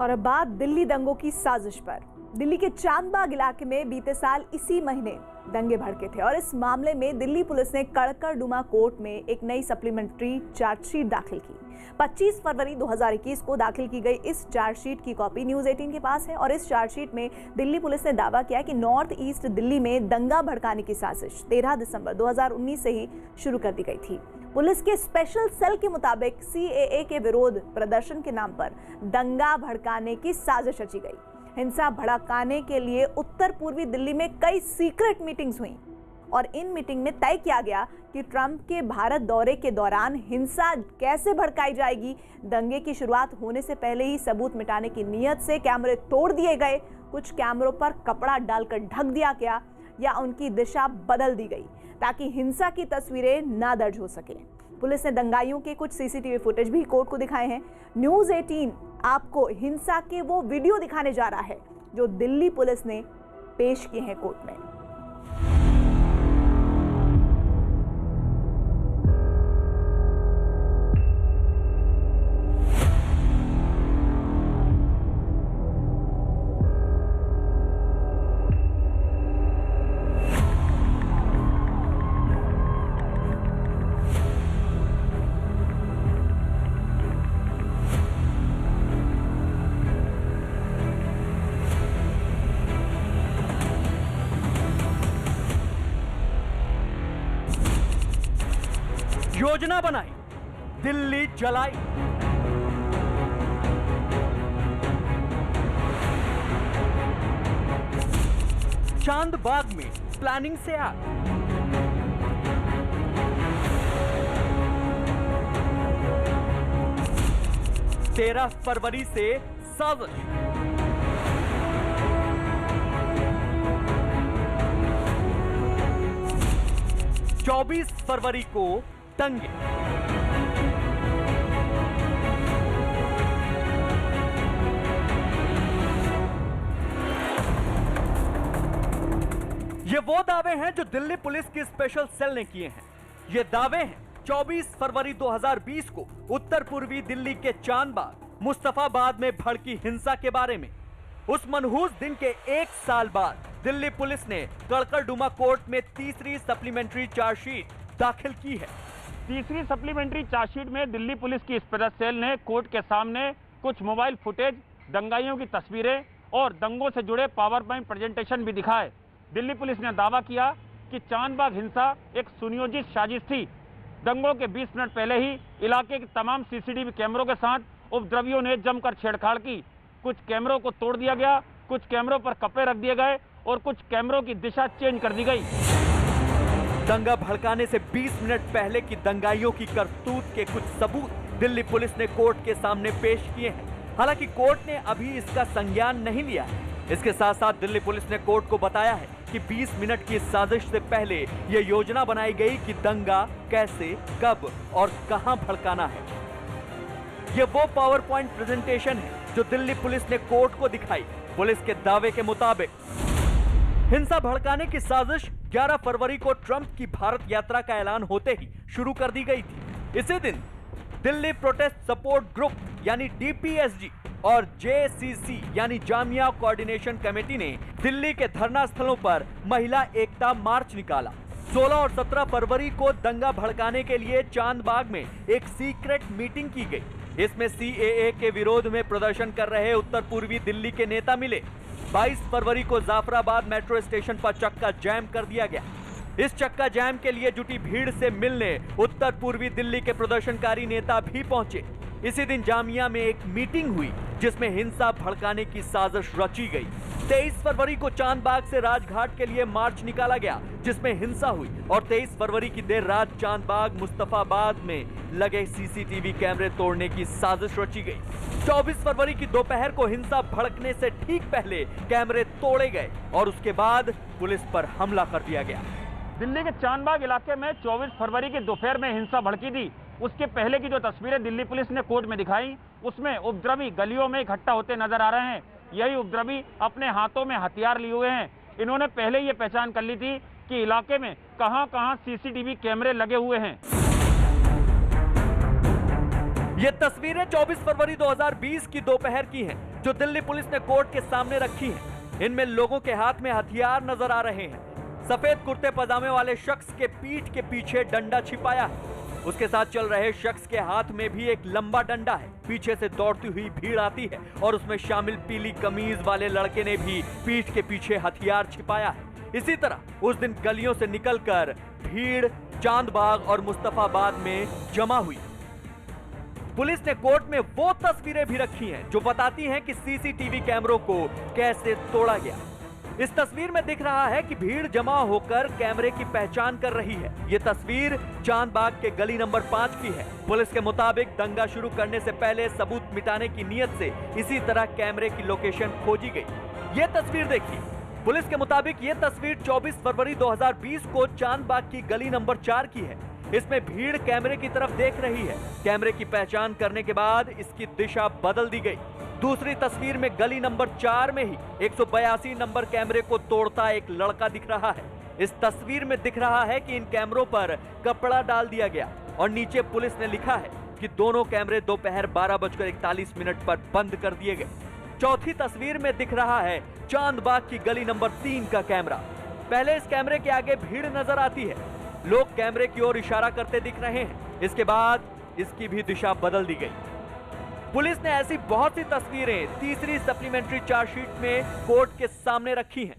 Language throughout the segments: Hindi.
और अब बात दिल्ली दंगों की साजिश पर। दिल्ली के चांदबाग इलाके में बीते साल इसी महीने दंगे भड़के थे और इस मामले में दिल्ली पुलिस ने कड़कड़डुमा कोर्ट में एक नई सप्लीमेंट्री चार्जशीट दाखिल की। 25 फरवरी 2021 को दाखिल की गई इस चार्जशीट की कॉपी न्यूज 18 के पास है और इस चार्जशीट में दिल्ली पुलिस ने दावा किया कि नॉर्थ ईस्ट दिल्ली में दंगा भड़काने की साजिश 13 दिसंबर 2019 से ही शुरू कर दी गई थी। पुलिस के स्पेशल सेल के मुताबिक सीएए के विरोध प्रदर्शन के नाम पर दंगा भड़काने की साजिश रची गई। हिंसा भड़काने के लिए उत्तर पूर्वी दिल्ली में कई सीक्रेट मीटिंग्स हुई और इन मीटिंग में तय किया गया कि ट्रंप के भारत दौरे के दौरान हिंसा कैसे भड़काई जाएगी। दंगे की शुरुआत होने से पहले ही सबूत मिटाने की नीयत से कैमरे तोड़ दिए गए, कुछ कैमरों पर कपड़ा डालकर ढक दिया गया या उनकी दिशा बदल दी गई ताकि हिंसा की तस्वीरें ना दर्ज हो सके। पुलिस ने दंगाइयों के कुछ सीसीटीवी फुटेज भी कोर्ट को दिखाए हैं। न्यूज 18 आपको हिंसा के वो वीडियो दिखाने जा रहा है जो दिल्ली पुलिस ने पेश किए हैं कोर्ट में। योजना बनाई, दिल्ली जलाई। चांदबाग में प्लानिंग से आग। तेरह फरवरी से साजिश। 24 फरवरी को दंगे। ये वो दावे हैं जो दिल्ली पुलिस की स्पेशल सेल ने किए हैं। ये दावे हैं 24 फरवरी 2020 को उत्तर पूर्वी दिल्ली के चांदबाग मुस्तफाबाद में भड़की हिंसा के बारे में। उस मनहूस दिन के एक साल बाद दिल्ली पुलिस ने कड़कड़डुमा कोर्ट में तीसरी सप्लीमेंट्री चार्जशीट दाखिल की है। तीसरी सप्लीमेंट्री चार्जशीट में दिल्ली पुलिस की स्पेशल सेल ने कोर्ट के सामने कुछ मोबाइल फुटेज, दंगाइयों की तस्वीरें और दंगों से जुड़े पावर पॉइंट प्रेजेंटेशन भी दिखाए। दिल्ली पुलिस ने दावा किया कि चांदबाग हिंसा एक सुनियोजित साजिश थी। दंगों के 20 मिनट पहले ही इलाके के तमाम सीसीटीवी कैमरों के साथ उपद्रवियों ने जमकर छेड़छाड़ की। कुछ कैमरों को तोड़ दिया गया, कुछ कैमरों पर कपड़े रख दिए गए और कुछ कैमरों की दिशा चेंज कर दी गई। दंगा भड़काने से 20 मिनट पहले की दंगाइयों की करतूत के कुछ सबूत दिल्ली पुलिस ने कोर्ट के सामने पेश किए हैं। हालांकि कोर्ट ने अभी इसका संज्ञान नहीं लिया है। इसके साथ साथ दिल्ली पुलिस ने कोर्ट को बताया है कि 20 मिनट की साजिश से पहले यह योजना बनाई गई कि दंगा कैसे, कब और कहां भड़काना है। यह वो पावर पॉइंट प्रेजेंटेशन है जो दिल्ली पुलिस ने कोर्ट को दिखाई। पुलिस के दावे के मुताबिक हिंसा भड़काने की साजिश 11 फरवरी को ट्रंप की भारत यात्रा का ऐलान होते ही शुरू कर दी गई थी। इसी दिन दिल्ली प्रोटेस्ट सपोर्ट ग्रुप यानी डीपीएसजी और जेसीसी यानी जामिया कोऑर्डिनेशन कमेटी ने दिल्ली के धरना स्थलों पर महिला एकता मार्च निकाला। 16 और 17 फरवरी को दंगा भड़काने के लिए चांदबाग में एक सीक्रेट मीटिंग की गई। इसमें सीएए के विरोध में प्रदर्शन कर रहे उत्तर पूर्वी दिल्ली के नेता मिले। 22 फरवरी को जाफराबाद मेट्रो स्टेशन पर चक्का जाम कर दिया गया। इस चक्का जाम के लिए जुटी भीड़ से मिलने उत्तर पूर्वी दिल्ली के प्रदर्शनकारी नेता भी पहुंचे। इसी दिन जामिया में एक मीटिंग हुई जिसमें हिंसा भड़काने की साजिश रची गई। 23 फरवरी को चांदबाग से राजघाट के लिए मार्च निकाला गया जिसमें हिंसा हुई और 23 फरवरी की देर रात चांदबाग मुस्तफाबाद में लगे सीसीटीवी कैमरे तोड़ने की साजिश रची गई। 24 फरवरी की दोपहर को हिंसा भड़कने से ठीक पहले कैमरे तोड़े गए और उसके बाद पुलिस पर हमला कर दिया गया। दिल्ली के चांदबाग इलाके में 24 फरवरी की दोपहर में हिंसा भड़की थी। उसके पहले की जो तस्वीरें दिल्ली पुलिस ने कोर्ट में दिखाई उसमें उपद्रवी गलियों में इकट्ठा होते नजर आ रहे हैं। यही उपद्रवी अपने हाथों में हथियार लिए हुए हैं। इन्होंने पहले ये पहचान कर ली थी कि इलाके में कहां-कहां सीसीटीवी कैमरे लगे हुए हैं। ये तस्वीरें 24 फरवरी 2020 की दोपहर की हैं। जो दिल्ली पुलिस ने कोर्ट के सामने रखी हैं। इनमें लोगों के हाथ में हथियार नजर आ रहे हैं। सफेद कुर्ते पजामे वाले शख्स के पीठ के पीछे डंडा छिपाया है। उसके साथ चल रहे शख्स के हाथ में भी एक लंबा डंडा है। पीछे से दौड़ती हुई भीड़ आती है और उसमें शामिल पीली कमीज वाले लड़के ने भी पीठ के पीछे हथियार छिपाया है। इसी तरह उस दिन गलियों से निकलकर भीड़ चांदबाग और मुस्तफाबाद में जमा हुई। पुलिस ने कोर्ट में वो तस्वीरें भी रखी हैं जो बताती हैं कि सीसीटीवी कैमरों को कैसे तोड़ा गया। इस तस्वीर में दिख रहा है कि भीड़ जमा होकर कैमरे की पहचान कर रही है। ये तस्वीर चांदबाग के गली नंबर 5 की है। पुलिस के मुताबिक दंगा शुरू करने से पहले सबूत मिटाने की नीयत से इसी तरह कैमरे की लोकेशन खोजी गई। ये तस्वीर देखिए। पुलिस के मुताबिक ये तस्वीर 24 फरवरी 2020 को चांदबाग की गली नंबर 4 की है। इसमें भीड़ कैमरे की तरफ देख रही है। कैमरे की पहचान करने के बाद इसकी दिशा बदल दी गई। दूसरी तस्वीर में गली नंबर 4 में ही 182 नंबर कैमरे को तोड़ता एक लड़का दिख रहा है। इस तस्वीर में दिख रहा है कि इन कैमरों पर कपड़ा डाल दिया गया और नीचे पुलिस ने लिखा है कि दोनों कैमरे दोपहर 12:41 पर बंद कर दिए गए। चौथी तस्वीर में दिख रहा है चांदबाग की गली नंबर 3 का कैमरा। पहले इस कैमरे के आगे भीड़ नजर आती है। लोग कैमरे की ओर इशारा करते दिख रहे हैं। इसके बाद इसकी भी दिशा बदल दी गई। पुलिस ने ऐसी बहुत सी तस्वीरें तीसरी सप्लीमेंट्री चार्जशीट में कोर्ट के सामने रखी हैं।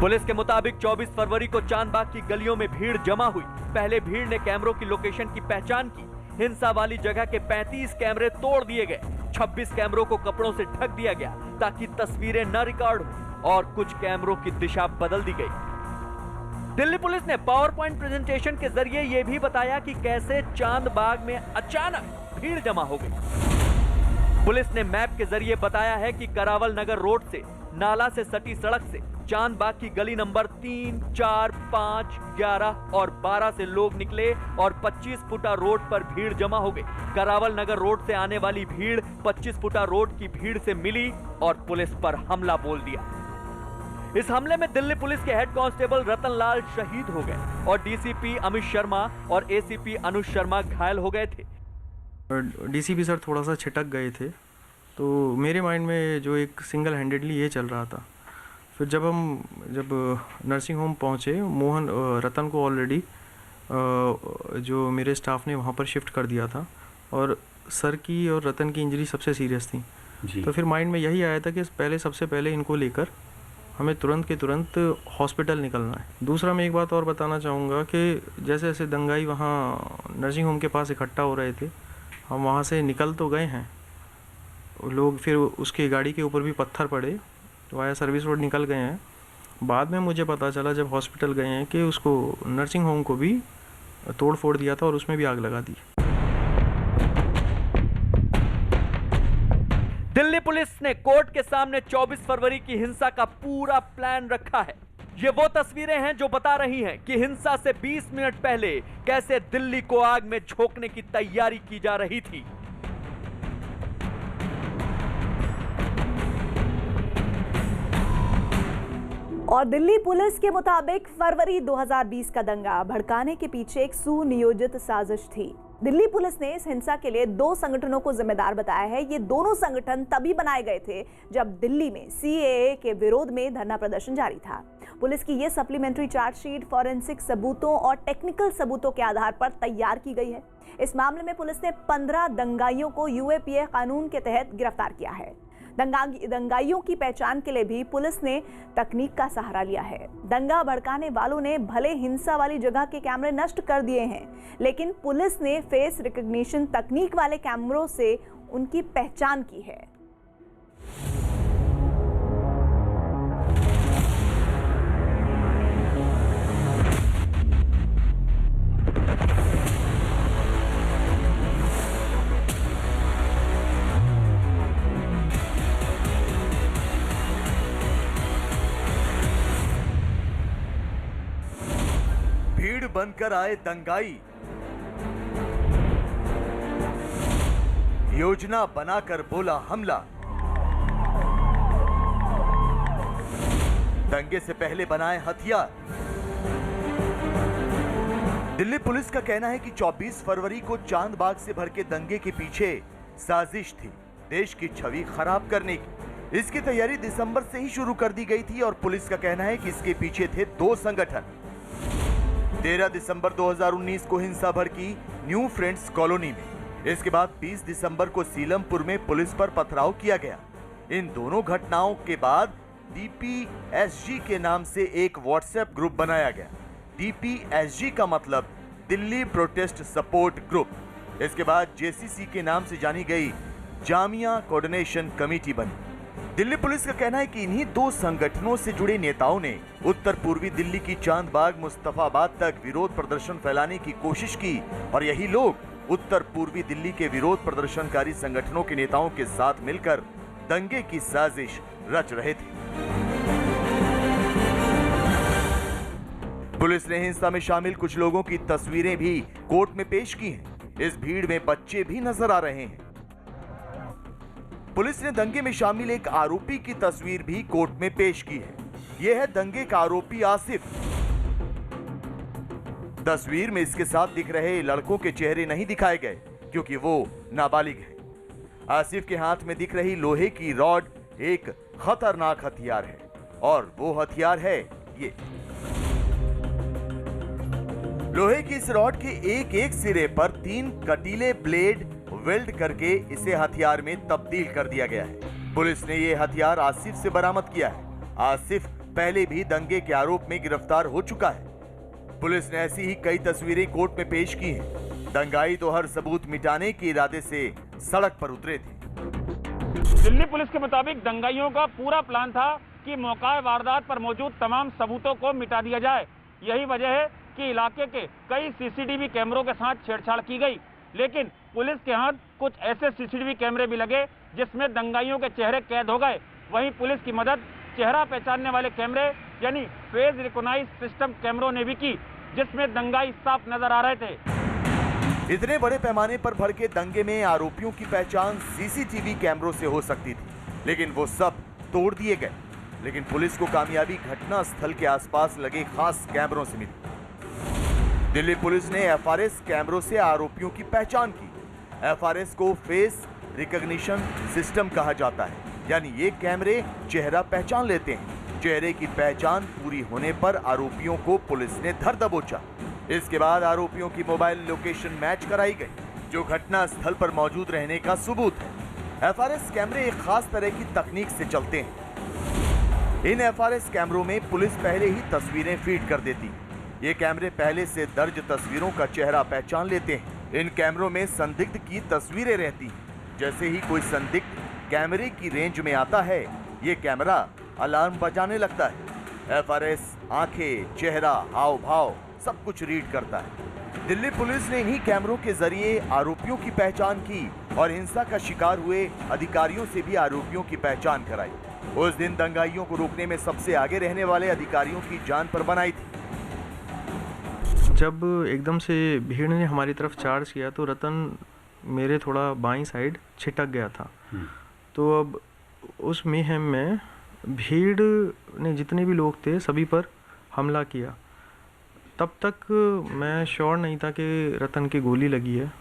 पुलिस के मुताबिक 24 फरवरी को चांदबाग की गलियों में भीड़ जमा हुई। पहले भीड़ ने कैमरों की लोकेशन की पहचान की। हिंसा वाली जगह के 35 कैमरे तोड़ दिए गए। 26 कैमरों को कपड़ों से ढक दिया गया ताकि तस्वीरें न रिकॉर्ड हो और कुछ कैमरों की दिशा बदल दी गई। दिल्ली पुलिस ने पावर पॉइंट प्रेजेंटेशन के जरिए यह भी बताया कि कैसे चांदबाग में अचानक भीड़ जमा हो गई। पुलिस ने मैप के जरिए बताया है कि करावल नगर रोड से नाला से सटी सड़क से चांदबाग की गली नंबर 3, 4, 5, 11 और 12 से लोग निकले और 25 फुटा रोड पर भीड़ जमा हो गई। करावल नगर रोड से आने वाली भीड़ 25 फुटा रोड की भीड़ से मिली और पुलिस पर हमला बोल दिया। इस हमले में दिल्ली पुलिस के हेड कांस्टेबल रतन लाल शहीद हो गए और डीसीपी अमित शर्मा और एसीपी अनुज शर्मा घायल हो गए थे। डीसीपी सर थोड़ा सा छिटक गए थे, तो मेरे माइंड में जो एक सिंगल हैंडेडली ये चल रहा था। फिर जब नर्सिंग होम पहुँचे, रतन को ऑलरेडी जो मेरे स्टाफ ने वहाँ पर शिफ्ट कर दिया था और सर की और रतन की इंजरी सबसे सीरियस थी जी। तो फिर माइंड में यही आया था कि सबसे पहले इनको लेकर हमें तुरंत के तुरंत हॉस्पिटल निकलना है। दूसरा मैं एक बात और बताना चाहूँगा कि जैसे जैसे दंगाई वहाँ नर्सिंग होम के पास इकट्ठा हो रहे थे, हम वहाँ से निकल तो गए हैं लोग, फिर उसके गाड़ी के ऊपर भी पत्थर पड़े, वाया सर्विस रोड निकल गए हैं। बाद में मुझे पता चला जब हॉस्पिटल गए हैं कि उसको नर्सिंग होम को भी तोड़ फोड़ दिया था और उसमें भी आग लगा दी। दिल्ली पुलिस ने कोर्ट के सामने 24 फरवरी की हिंसा का पूरा प्लान रखा है। ये वो तस्वीरें हैं जो बता रही हैं कि हिंसा से 20 मिनट पहले कैसे दिल्ली को आग में झोंकने की तैयारी की जा रही थी। और दिल्ली पुलिस के मुताबिक फरवरी 2020 का दंगा भड़काने के पीछे एक सुनियोजित साजिश थी। दिल्ली पुलिस ने इस हिंसा के लिए 2 संगठनों को जिम्मेदार बताया है। ये दोनों संगठन तभी बनाए गए थे जब दिल्ली में सीएए के विरोध में धरना प्रदर्शन जारी था। पुलिस की ये सप्लीमेंट्री चार्जशीट फॉरेंसिक सबूतों और टेक्निकल सबूतों के आधार पर तैयार की गई है। इस मामले में पुलिस ने 15 दंगाइयों को यूएपीए कानून के तहत गिरफ्तार किया है। दंगाइयों की पहचान के लिए भी पुलिस ने तकनीक का सहारा लिया है। दंगा भड़काने वालों ने भले हिंसा वाली जगह के कैमरे नष्ट कर दिए हैं, लेकिन पुलिस ने फेस रिकॉग्निशन तकनीक वाले कैमरों से उनकी पहचान की है। भीड़ बनकर आए दंगाई, योजना बनाकर बोला हमला। दंगे से पहले बनाए हथियार। दिल्ली पुलिस का कहना है कि 24 फरवरी को चांदबाग से भड़के दंगे के पीछे साजिश थी। देश की छवि खराब करने की। इसकी तैयारी दिसंबर से ही शुरू कर दी गई थी और पुलिस का कहना है कि इसके पीछे थे 2 संगठन। 13 दिसंबर 2019 को हिंसा भड़की न्यू फ्रेंड्स कॉलोनी में। इसके बाद 20 दिसंबर को सीलमपुर में पुलिस पर पथराव किया गया। इन दोनों घटनाओं के बाद DPSG के नाम से एक व्हाट्सएप ग्रुप बनाया गया। DPSG का मतलब दिल्ली प्रोटेस्ट सपोर्ट ग्रुप। इसके बाद JCC के नाम से जानी गई जामिया कोऑर्डिनेशन कमेटी बनी। दिल्ली पुलिस का कहना है कि इन्हीं 2 संगठनों से जुड़े नेताओं ने उत्तर पूर्वी दिल्ली की चांदबाग मुस्तफाबाद तक विरोध प्रदर्शन फैलाने की कोशिश की और यही लोग उत्तर पूर्वी दिल्ली के विरोध प्रदर्शनकारी संगठनों के नेताओं के साथ मिलकर दंगे की साजिश रच रहे थे। पुलिस ने हिंसा में शामिल कुछ लोगों की तस्वीरें भी कोर्ट में पेश की हैं। इस भीड़ में बच्चे भी नजर आ रहे हैं। पुलिस ने दंगे में शामिल एक आरोपी की तस्वीर भी कोर्ट में पेश की है। यह है दंगे का आरोपी आसिफ। तस्वीर में इसके साथ दिख रहे लड़कों के चेहरे नहीं दिखाए गए क्योंकि वो नाबालिग हैं। आसिफ के हाथ में दिख रही लोहे की रॉड एक खतरनाक हथियार है और वो हथियार है ये। लोहे की इस रॉड के एक सिरे पर 3 कटीले ब्लेड वेल्ड करके इसे हथियार में तब्दील कर दिया गया है। पुलिस ने ये हथियार आसिफ से बरामद किया है। आसिफ पहले भी दंगे के आरोप में गिरफ्तार हो चुका है। पुलिस ने ऐसी ही कई तस्वीरें कोर्ट में पेश की हैं। दंगाई तो हर सबूत मिटाने के इरादे से सड़क पर उतरे थे। दिल्ली पुलिस के मुताबिक दंगाइयों का पूरा प्लान था कि मौका वारदात पर मौजूद तमाम सबूतों को मिटा दिया जाए। यही वजह है कि इलाके के कई CCTV कैमरों के साथ छेड़छाड़ की गई, लेकिन पुलिस के हाथ कुछ ऐसे CCTV कैमरे भी लगे जिसमें दंगाइयों के चेहरे कैद हो गए। वहीं पुलिस की मदद चेहरा पहचानने वाले कैमरे यानी फेस रिकॉग्नाइज सिस्टम कैमरों ने भी की, जिसमें दंगाई साफ नजर आ रहे थे। इतने बड़े पैमाने पर भड़के दंगे में आरोपियों की पहचान CCTV कैमरों से हो सकती थी, लेकिन वो सब तोड़ दिए गए। लेकिन पुलिस को कामयाबी घटना स्थल के आसपास लगे खास कैमरों से मिली। दिल्ली पुलिस ने FRS कैमरों से आरोपियों की पहचान की। FRS को फेस रिकॉग्निशन सिस्टम कहा जाता है, यानी ये कैमरे चेहरा पहचान लेते हैं। चेहरे की पहचान पूरी होने पर आरोपियों को पुलिस ने धर दबोचा। इसके बाद आरोपियों की मोबाइल लोकेशन मैच कराई गई, जो घटना स्थल पर मौजूद रहने का सबूत है। FRS कैमरे एक खास तरह की तकनीक से चलते हैं। इन FRS कैमरों में पुलिस पहले ही तस्वीरें फीड कर देती है। ये कैमरे पहले से दर्ज तस्वीरों का चेहरा पहचान लेते हैं। इन कैमरों में संदिग्ध की तस्वीरें रहती हैं। जैसे ही कोई संदिग्ध कैमरे की रेंज में आता है, ये कैमरा अलार्म बजाने लगता है। FRS आंखें, चेहरा, हाव भाव सब कुछ रीड करता है। दिल्ली पुलिस ने इन्हीं कैमरों के जरिए आरोपियों की पहचान की और हिंसा का शिकार हुए अधिकारियों से भी आरोपियों की पहचान कराई। उस दिन दंगाइयों को रोकने में सबसे आगे रहने वाले अधिकारियों की जान पर बनाई थी। जब एकदम से भीड़ ने हमारी तरफ चार्ज किया तो रतन मेरे थोड़ा बाईं साइड छिटक गया था। तो अब उस मेहम में भीड़ ने जितने भी लोग थे सभी पर हमला किया। तब तक मैं श्योर नहीं था कि रतन की गोली लगी है।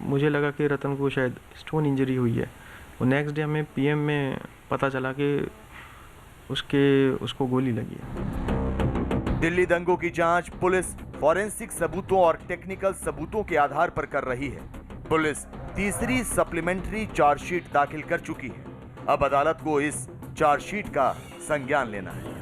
मुझे लगा कि रतन को शायद स्टोन इंजरी हुई है। वो नेक्स्ट डे हमें PM में पता चला कि उसको गोली लगी है। दिल्ली दंगों की जांच पुलिस फॉरेंसिक सबूतों और टेक्निकल सबूतों के आधार पर कर रही है। पुलिस तीसरी सप्लीमेंट्री चार्जशीट दाखिल कर चुकी है। अब अदालत को इस चार्जशीट का संज्ञान लेना है।